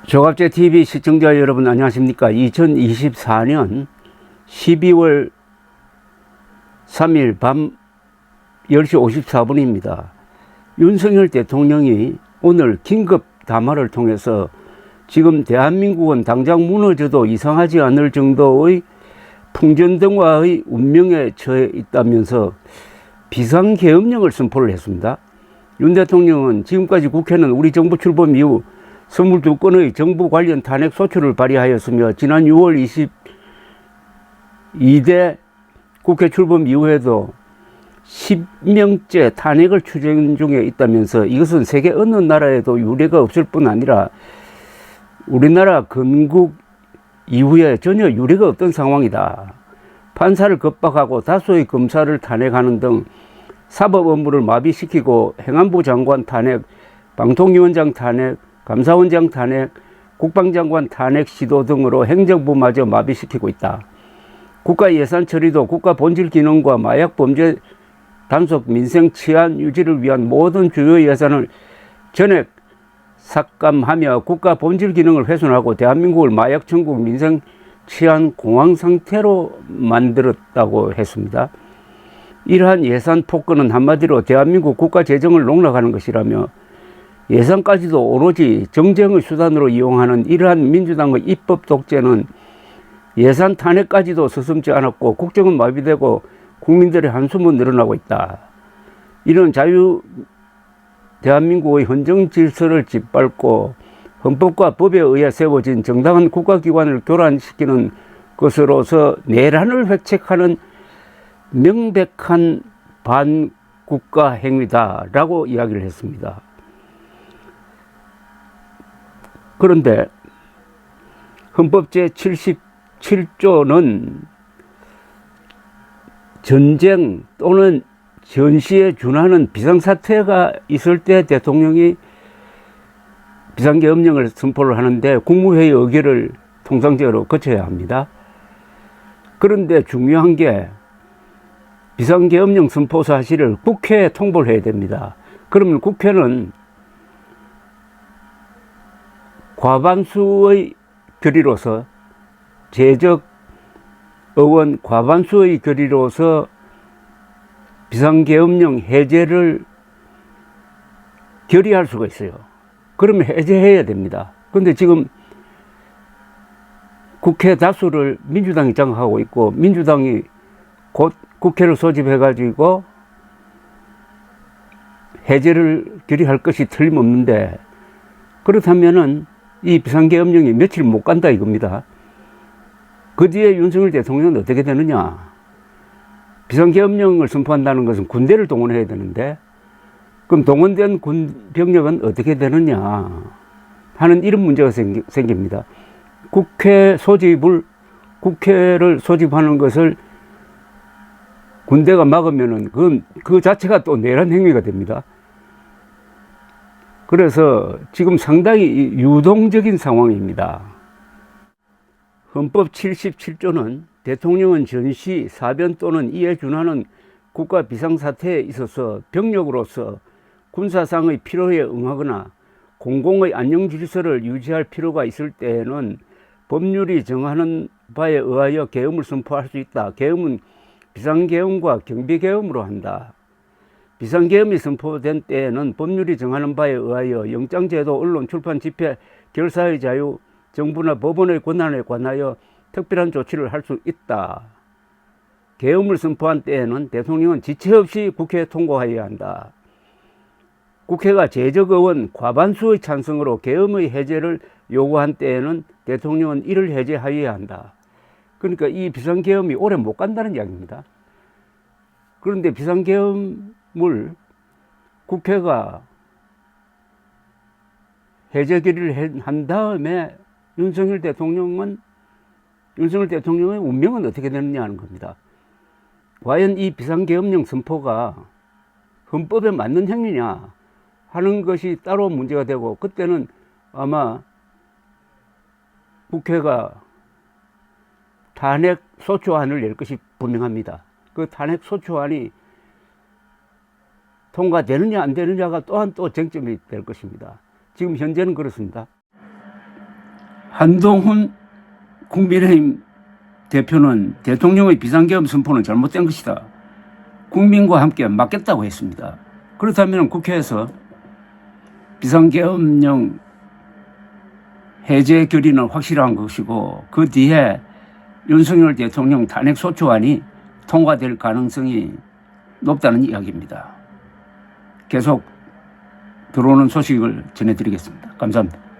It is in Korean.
조갑제 TV 시청자 여러분 안녕하십니까. 2024년 12월 3일 밤 10시 54분입니다. 윤석열 대통령이 오늘 긴급 담화를 통해서 지금 대한민국은 당장 무너져도 이상하지 않을 정도의 풍전등화의 운명에 처해 있다면서 비상계엄령을 선포를 했습니다. 윤 대통령은 지금까지 국회는 우리 정부 출범 이후 22건의 정부 관련 탄핵 소추를 발의하였으며 지난 6월 22대 국회 출범 이후에도 10명째 탄핵을 추진 중에 있다면서 이것은 세계 어느 나라에도 유례가 없을 뿐 아니라 우리나라 건국 이후에 전혀 유례가 없던 상황이다. 판사를 겁박하고 다수의 검사를 탄핵하는 등 사법 업무를 마비시키고 행안부 장관 탄핵, 방통위원장 탄핵, 감사원장 탄핵, 국방장관 탄핵 시도 등으로 행정부마저 마비시키고 있다. 국가 예산 처리도 국가 본질 기능과 마약 범죄 단속, 민생 치안 유지를 위한 모든 주요 예산을 전액 삭감하며 국가 본질 기능을 훼손하고 대한민국을 마약 천국, 민생 치안 공황 상태로 만들었다고 했습니다. 이러한 예산 폭거는 한마디로 대한민국 국가 재정을 농락하는 것이라며 예산까지도 오로지 정쟁의 수단으로 이용하는 이러한 민주당의 입법 독재는 예산 탄핵까지도 서슴지 않았고 국정은 마비되고 국민들의 한숨은 늘어나고 있다. 이런 대한민국의 헌정 질서를 짓밟고 헌법과 법에 의해 세워진 정당한 국가기관을 교란시키는 것으로서 내란을 획책하는 명백한 반국가 행위다라고 이야기를 했습니다. 그런데 헌법 제77조는 전쟁 또는 전시에 준하는 비상사태가 있을 때 대통령이 비상계엄령을 선포를 하는데 국무회의 의결을 통상적으로 거쳐야 합니다. 그런데 중요한 게 비상계엄령 선포 사실을 국회에 통보를 해야 됩니다. 그러면 국회는 과반수의 결의로서 재적 의원 과반수의 결의로서 비상계엄령 해제를 결의할 수가 있어요. 그러면 해제해야 됩니다. 그런데 지금 국회 다수를 민주당이 장악하고 있고 민주당이 곧 국회를 소집해가지고 해제를 결의할 것이 틀림없는데 그렇다면은 이 비상계엄령이 며칠 못 간다 이겁니다. 그 뒤에 윤석열 대통령은 어떻게 되느냐. 비상계엄령을 선포한다는 것은 군대를 동원해야 되는데 그럼 동원된 군 병력은 어떻게 되느냐 하는 이런 문제가 생깁니다. 국회를 소집하는 것을 군대가 막으면은 그 자체가 또 내란 행위가 됩니다. 그래서 지금 상당히 유동적인 상황입니다. 헌법 77조는 대통령은 전시, 사변 또는 이에 준하는 국가 비상사태에 있어서 병력으로서 군사상의 필요에 응하거나 공공의 안녕질서를 유지할 필요가 있을 때에는 법률이 정하는 바에 의하여 계엄을 선포할 수 있다. 계엄은 비상계엄과 경비계엄으로 한다. 비상계엄이 선포된 때에는 법률이 정하는 바에 의하여 영장제도, 언론, 출판, 집회, 결사의 자유, 정부나 법원의 권한에 관하여 특별한 조치를 할 수 있다. 계엄을 선포한 때에는 대통령은 지체 없이 국회에 통과해야 한다. 국회가 재적 의원 과반수의 찬성으로 계엄의 해제를 요구한 때에는 대통령은 이를 해제하여야 한다. 그러니까 이 비상계엄이 오래 못 간다는 이야기입니다. 그런데 비상계엄을 국회가 해제 결의를 한 다음에 윤석열 대통령의 운명은 어떻게 되느냐 하는 겁니다. 과연 이 비상계엄령 선포가 헌법에 맞는 행위냐 하는 것이 따로 문제가 되고 그때는 아마 국회가 탄핵 소추안을 낼 것이 분명합니다. 그 탄핵 소추안이 통과되느냐 안 되느냐가 또한 또 쟁점이 될 것입니다. 지금 현재는 그렇습니다. 한동훈 국민의힘 대표는 대통령의 비상계엄 선포는 잘못된 것이다. 국민과 함께 막겠다고 했습니다. 그렇다면 국회에서 비상계엄령 해제 결의는 확실한 것이고 그 뒤에 윤석열 대통령 탄핵소추안이 통과될 가능성이 높다는 이야기입니다. 계속 들어오는 소식을 전해드리겠습니다. 감사합니다.